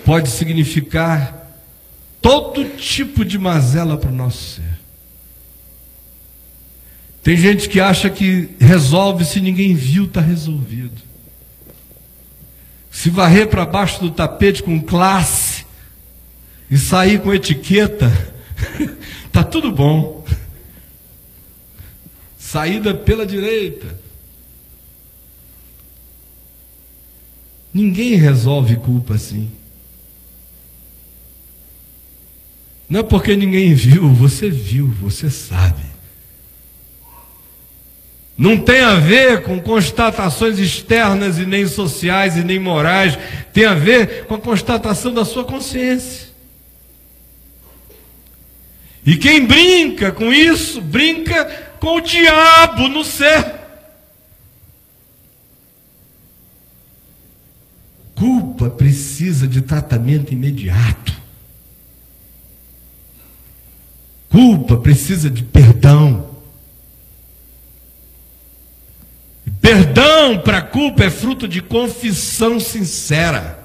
Speaker 4: pode significar todo tipo de mazela para o nosso ser. Tem gente que acha que resolve, se ninguém viu, está resolvido. Se varrer para baixo do tapete com classe e sair com etiqueta, está tudo bom. Saída pela direita. Ninguém resolve culpa assim. Não é porque ninguém viu, você sabe. Não tem a ver com constatações externas e nem sociais e nem morais. Tem a ver com a constatação da sua consciência. E quem brinca com isso, brinca com o diabo no ser. Culpa precisa de tratamento imediato. Culpa precisa de perdão. Perdão para a culpa é fruto de confissão sincera.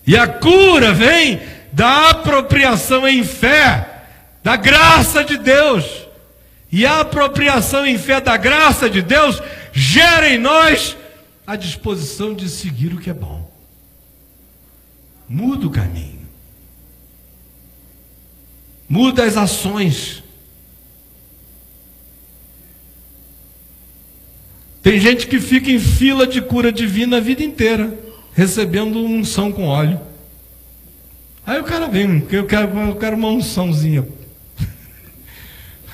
Speaker 4: E a cura vem da apropriação em fé da graça de Deus. E a apropriação em fé da graça de Deus gera em nós a disposição de seguir o que é bom. Muda o caminho. Muda as ações. Tem gente que fica em fila de cura divina a vida inteira, recebendo unção com óleo. Aí o cara vem, eu quero uma unçãozinha.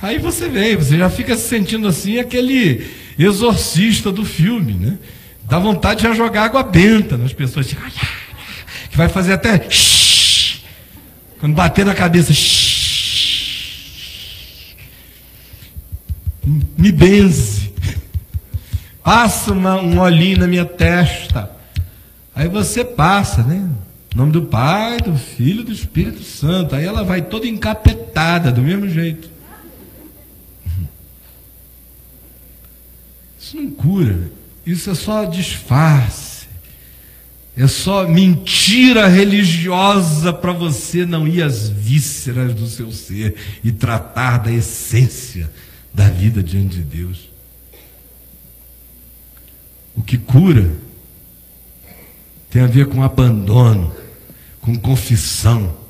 Speaker 4: Aí você vem, você já fica se sentindo assim, aquele exorcista do filme, né? Dá vontade de já jogar água benta nas pessoas, que vai fazer até shh, quando bater na cabeça, shh, me benze. Passa um olhinho na minha testa. Aí você passa, né? Em nome do Pai, do Filho e do Espírito Santo. Aí ela vai toda encapetada, do mesmo jeito. Isso não cura. Isso é só disfarce. É só mentira religiosa para você não ir às vísceras do seu ser e tratar da essência da vida diante de Deus. O que cura tem a ver com abandono, com confissão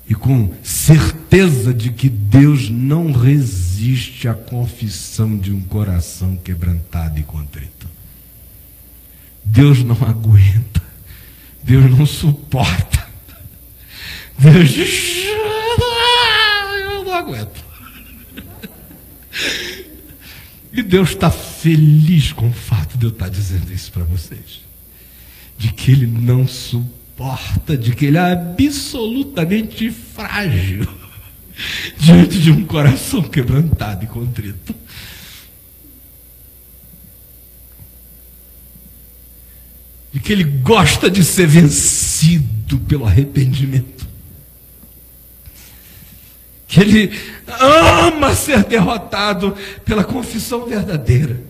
Speaker 4: e com certeza de que Deus não resiste à confissão de um coração quebrantado e contrito. Deus não aguenta, Deus não suporta. Deus diz: eu não aguento. E Deus está feliz com o fato de eu estar dizendo isso para vocês. De que Ele não suporta, de que Ele é absolutamente frágil diante de um coração quebrantado e contrito. De que Ele gosta de ser vencido pelo arrependimento. Que Ele ama ser derrotado pela confissão verdadeira.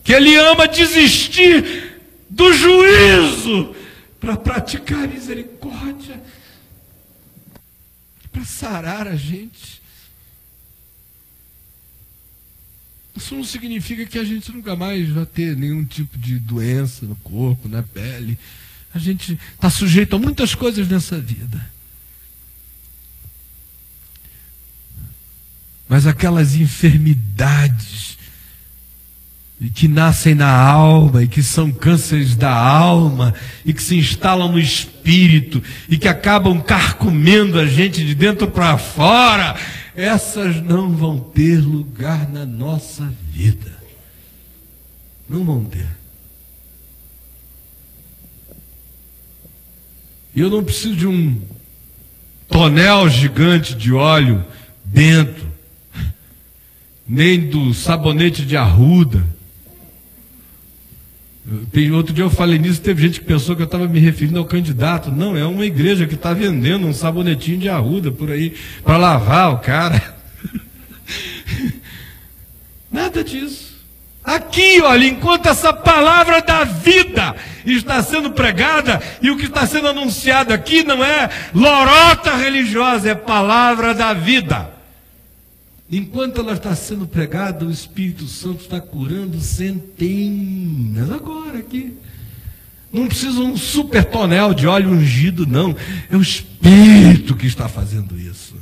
Speaker 4: Que Ele ama desistir do juízo para praticar a misericórdia, para sarar a gente. Isso não significa que a gente nunca mais vai ter nenhum tipo de doença no corpo, na pele. A gente está sujeito a muitas coisas nessa vida. Mas aquelas enfermidades e que nascem na alma, e que são cânceres da alma, e que se instalam no espírito, e que acabam carcomendo a gente de dentro para fora, essas não vão ter lugar na nossa vida. Não vão ter. Eu não preciso de um tonel gigante de óleo bento, nem do sabonete de arruda. Outro dia eu falei nisso, teve gente que pensou que eu estava me referindo ao candidato. Não, é uma igreja que está vendendo um sabonetinho de arruda por aí para lavar o cara. Nada disso. Aqui, olha, enquanto essa palavra da vida está sendo pregada, e o que está sendo anunciado aqui não é lorota religiosa, é palavra da vida. Enquanto ela está sendo pregada, o Espírito Santo está curando centenas. Agora aqui. Não precisa um super tonel de óleo ungido, não. É o Espírito que está fazendo isso.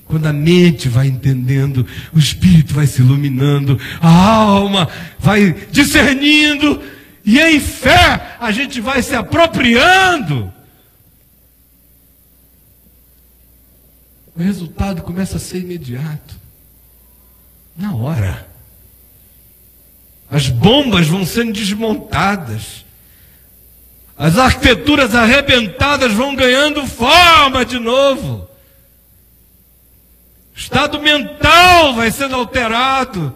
Speaker 4: Quando a mente vai entendendo, o Espírito vai se iluminando, a alma vai discernindo, e em fé a gente vai se apropriando. O resultado começa a ser imediato. Na hora. As bombas vão sendo desmontadas. As arquiteturas arrebentadas vão ganhando forma de novo. O estado mental vai sendo alterado.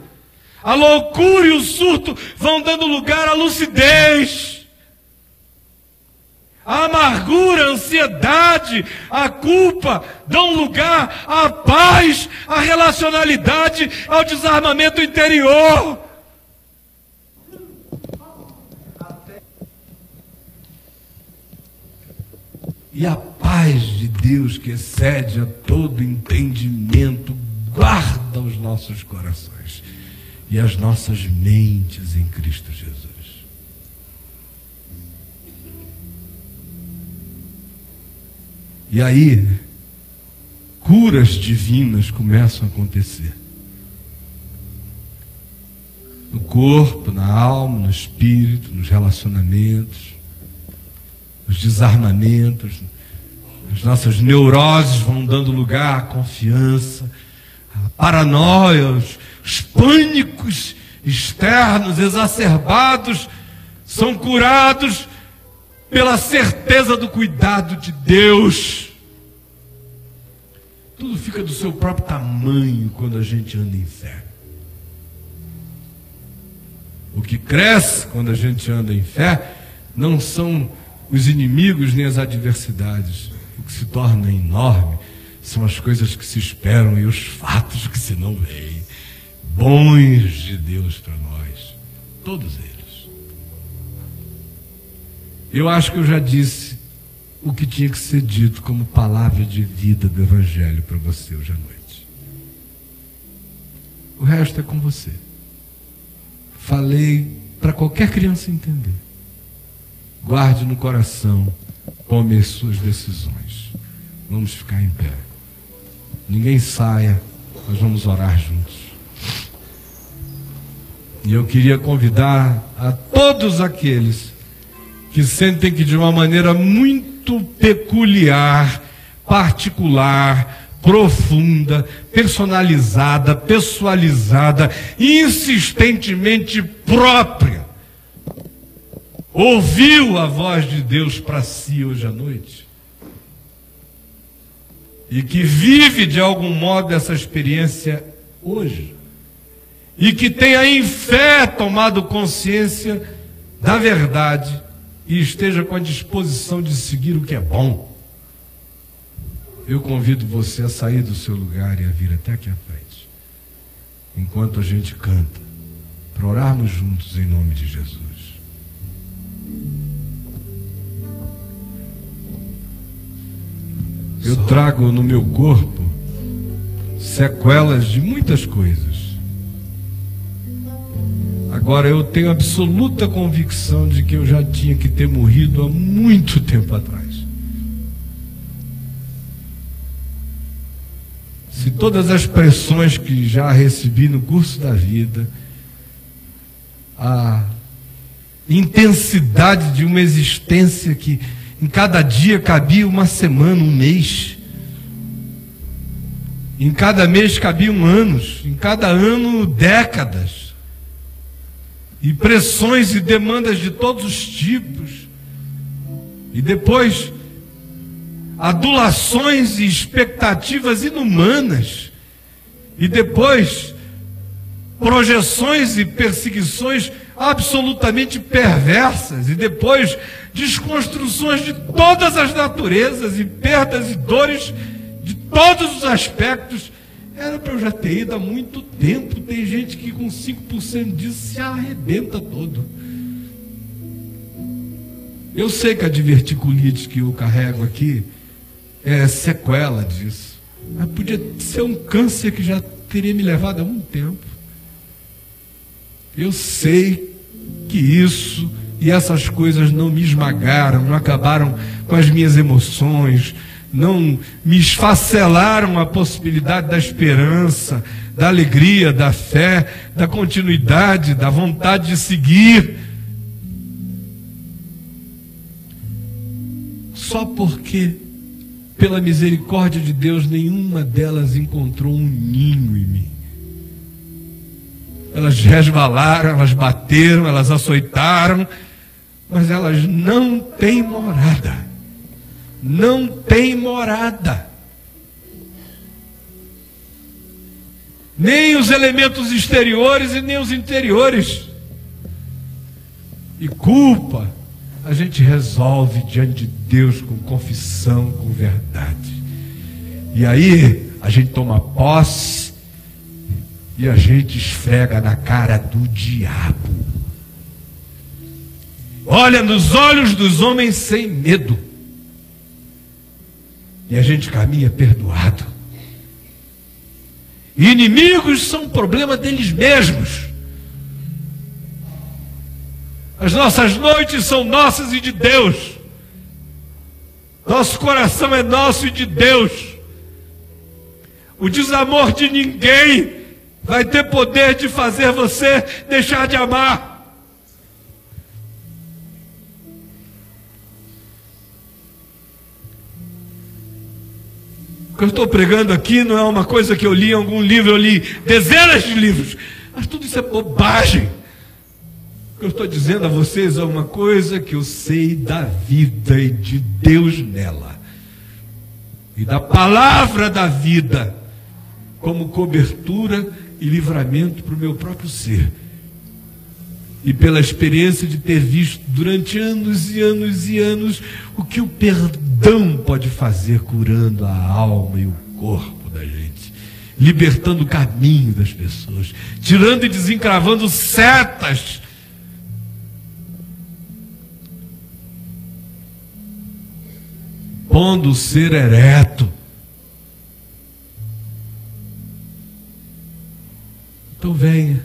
Speaker 4: A loucura e o surto vão dando lugar à lucidez. A amargura, a ansiedade, a culpa dão lugar à paz, à relacionalidade, ao desarmamento interior. E a paz de Deus, que excede a todo entendimento, guarda os nossos corações e as nossas mentes em Cristo Jesus. E aí, curas divinas começam a acontecer. No corpo, na alma, no espírito, nos relacionamentos, nos desarmamentos. As nossas neuroses vão dando lugar à confiança, à paranoia, os pânicos externos exacerbados são curados pela certeza do cuidado de Deus. Tudo fica do seu próprio tamanho quando a gente anda em fé. O que cresce quando a gente anda em fé não são os inimigos nem as adversidades. O que se torna enorme são as coisas que se esperam e os fatos que se não veem. bons de Deus para nós, todos eles. Eu acho que eu já disse o que tinha que ser dito como palavra de vida do Evangelho para você hoje à noite. O resto é com você. Falei para qualquer criança entender. Guarde no coração, tome as suas decisões. Vamos ficar em pé. Ninguém saia, nós vamos orar juntos. E eu queria convidar a todos aqueles que sentem que de uma maneira muito peculiar, particular, profunda, personalizada, pessoalizada, insistentemente própria, ouviu a voz de Deus para si hoje à noite, e que vive de algum modo essa experiência hoje, e que tenha em fé tomado consciência da verdade e esteja com a disposição de seguir o que é bom. Eu convido você a sair do seu lugar e a vir até aqui à frente, enquanto a gente canta, para orarmos juntos em nome de Jesus. Eu trago no meu corpo sequelas de muitas coisas. Agora eu tenho absoluta convicção de que eu já tinha que ter morrido há muito tempo atrás. Se todas as pressões que já recebi no curso da vida, a intensidade de uma existência que em cada dia cabia uma semana, um mês, em cada mês cabiam anos, em cada ano décadas, e pressões e demandas de todos os tipos, e depois adulações e expectativas inumanas, e depois projeções e perseguições absolutamente perversas, e depois desconstruções de todas as naturezas e perdas e dores de todos os aspectos. Era para eu já ter ido há muito tempo. Tem gente que com 5% disso se arrebenta todo. Eu sei que a diverticulite que eu carrego aqui é sequela disso, mas podia ser um câncer que já teria me levado há muito tempo. Eu sei que isso e essas coisas não me esmagaram, não acabaram com as minhas emoções, não me esfacelaram a possibilidade da esperança, da alegria, da fé, da continuidade, da vontade de seguir. Só porque, pela misericórdia de Deus, nenhuma delas encontrou um ninho em mim. Elas resvalaram, elas bateram, elas açoitaram, mas elas não têm morada. Não têm morada. Nem os elementos exteriores e nem os interiores. E culpa a gente resolve diante de Deus com confissão, com verdade. E aí a gente toma posse e a gente esfrega na cara do diabo. Olha nos olhos dos homens sem medo. E a gente caminha perdoado. Inimigos são problema deles mesmos. As nossas noites são nossas e de Deus. Nosso coração é nosso e de Deus. O desamor de ninguém vai ter poder de fazer você deixar de amar. O que eu estou pregando aqui não é uma coisa que eu li em algum livro, eu li dezenas de livros, mas tudo isso é bobagem. O que eu estou dizendo a vocês é uma coisa que eu sei da vida e de Deus nela, e da palavra da vida como cobertura e livramento para o meu próprio ser, e pela experiência de ter visto durante anos e anos e anos o que o perdão pode fazer curando a alma e o corpo da gente. libertando o caminho das pessoas, tirando e desencravando setas, pondo o ser ereto. Então venha,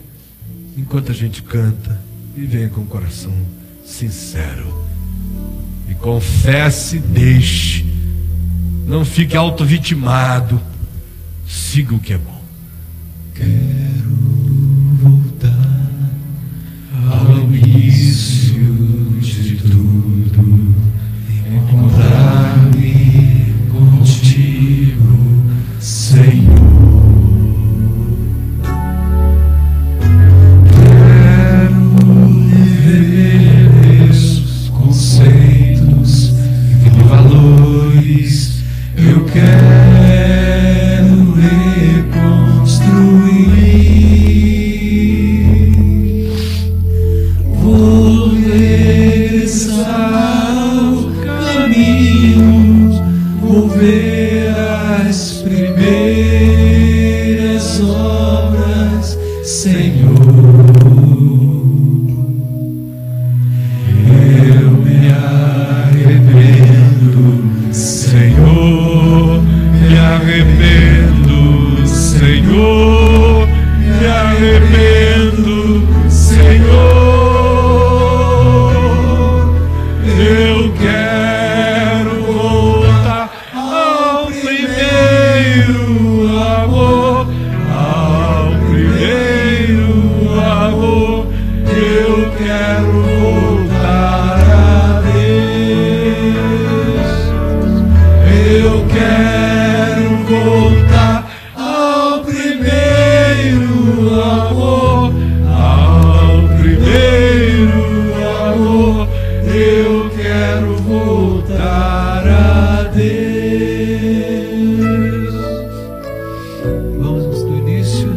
Speaker 4: enquanto a gente canta, e venha com o coração sincero. E confesse e deixe. Não fique auto-vitimado. Siga o que é bom.
Speaker 5: Quero voltar ao início de tudo, encontrar-me contigo, Senhor. Eu quero reconstruir, vou regressar ao caminho, vou ver as primeiras obras, Senhor. Eu me arrependo, Senhor, me arrependo, Senhor, me arrependo, Senhor. Eu quero voltar ao primeiro amor, ao primeiro amor. Eu quero voltar a Deus. Eu quero voltar ao primeiro amor, ao primeiro amor. Eu quero voltar a Deus. Vamos do início.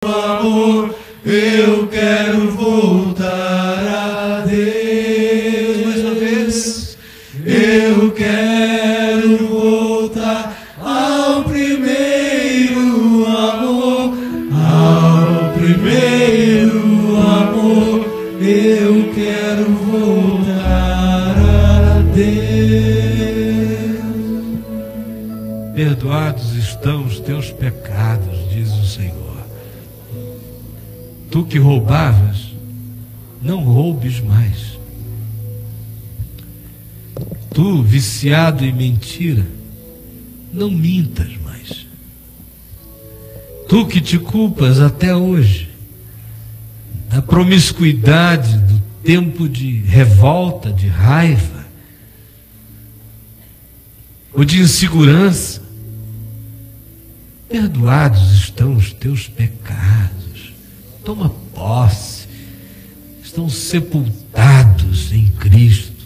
Speaker 5: Amor, eu quero voltar a Deus. Mais uma vez. Eu quero voltar ao primeiro amor, ao primeiro amor. Eu quero voltar a Deus.
Speaker 4: Perdoados estão os teus pecados, diz o Senhor. Tu que roubavas, não roubes mais. Tu, viciado em mentira, não mintas mais. Tu que te culpas até hoje da promiscuidade, do tempo de revolta, de raiva, ou de insegurança,
Speaker 5: perdoados estão os teus pecados. Toma posse. Estão sepultados em Cristo.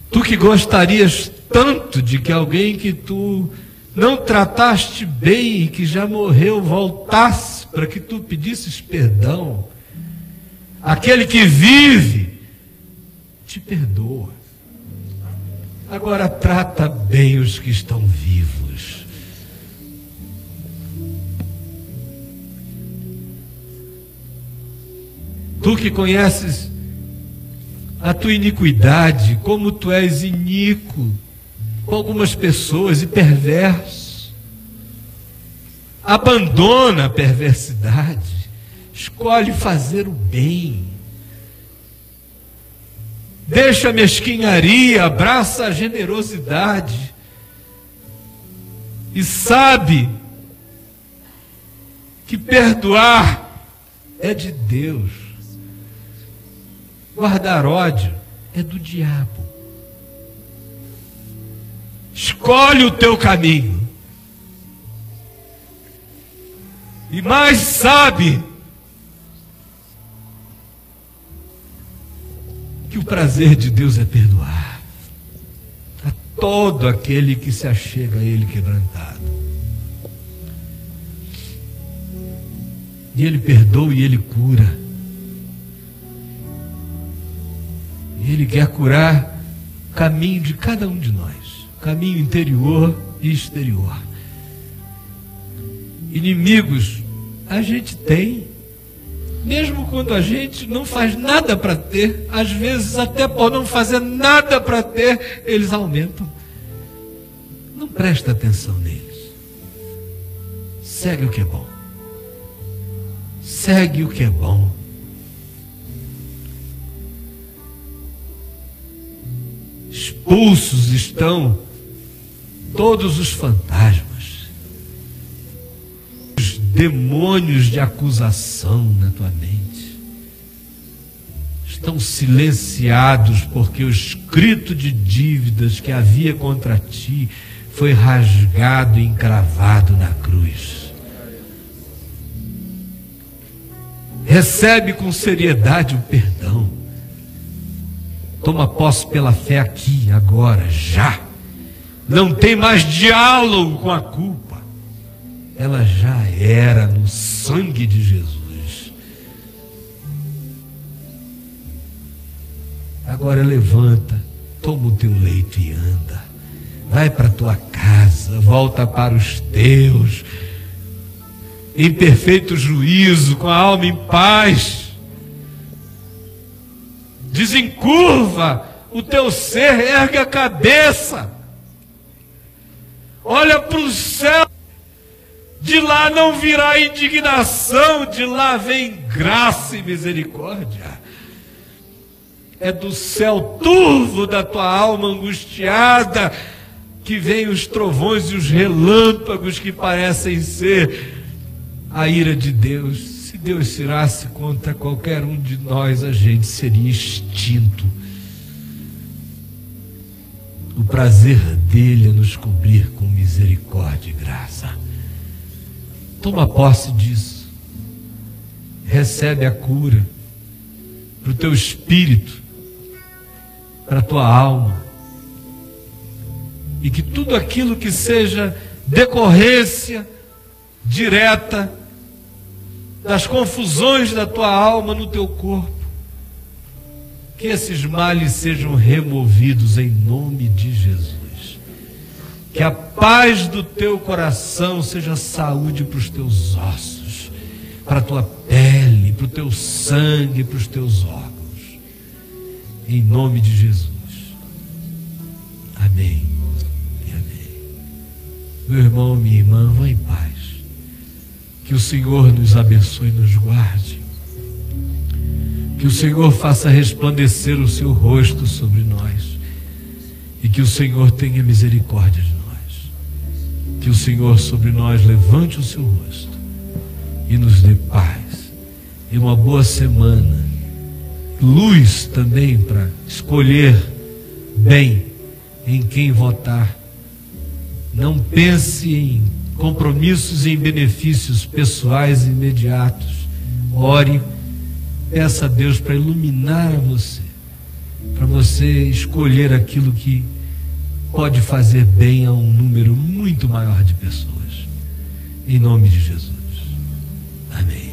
Speaker 5: Tu que gostarias tanto de que alguém que tu não trataste bem e que já morreu voltasse para que tu pedisses perdão, aquele que vive te perdoa. Agora trata bem os que estão vivos. Tu que conheces a tua iniquidade, como tu és iníquo com algumas pessoas e perverso, abandona a perversidade, escolhe fazer o bem, deixa a mesquinharia, abraça a generosidade e sabe que perdoar é de Deus. Guardar ódio é do diabo. Escolhe o teu caminho. E mais sabe que o prazer de Deus é perdoar a todo aquele que se achega a Ele quebrantado. E Ele perdoa e Ele cura. Ele quer curar o caminho de cada um de nós, caminho interior e exterior. Inimigos a gente tem, mesmo quando a gente não faz nada para ter, às vezes até por não fazer nada para ter, eles aumentam. Não presta atenção neles. Segue o que é bom. Segue o que é bom. Expulsos estão todos os fantasmas, os demônios de acusação na tua mente. Estão silenciados porque o escrito de dívidas que havia contra ti foi rasgado e encravado na cruz. Recebe com seriedade o perdão. Toma posse pela fé aqui, agora, já. Não tem mais diálogo com a culpa. Ela já era no sangue de Jesus. Agora levanta, toma o teu leito e anda. Vai para a tua casa, volta para os teus, em perfeito juízo, com a alma em paz. Desencurva o teu ser, ergue a cabeça, olha para o céu. De lá não virá indignação, de lá vem graça e misericórdia. É do céu turvo da tua alma angustiada que vem os trovões e os relâmpagos que parecem ser a ira de Deus. Se Deus se irasse contra qualquer um de nós, a gente seria extinto. O prazer dele é nos cobrir com misericórdia e graça. Toma posse disso. Recebe a cura para o teu espírito, para a tua alma. E que tudo aquilo que seja decorrência direta das confusões da tua alma no teu corpo, que esses males sejam removidos em nome de Jesus. Que a paz do teu coração seja saúde para os teus ossos, para a tua pele, para o teu sangue, para os teus órgãos. Em nome de Jesus. Amém e amém. Meu irmão, minha irmã, vá em paz. Que o Senhor nos abençoe e nos guarde. Que o Senhor faça resplandecer o seu rosto sobre nós. E que o Senhor tenha misericórdia de nós. Que o Senhor sobre nós levante o seu rosto e nos dê paz. E uma boa semana. Luz também para escolher bem em quem votar Não pense em compromissos e em benefícios pessoais e imediatos. Ore, peça a Deus para iluminar a você, para você escolher aquilo que pode fazer bem a um número muito maior de pessoas. Em nome de Jesus. Amém.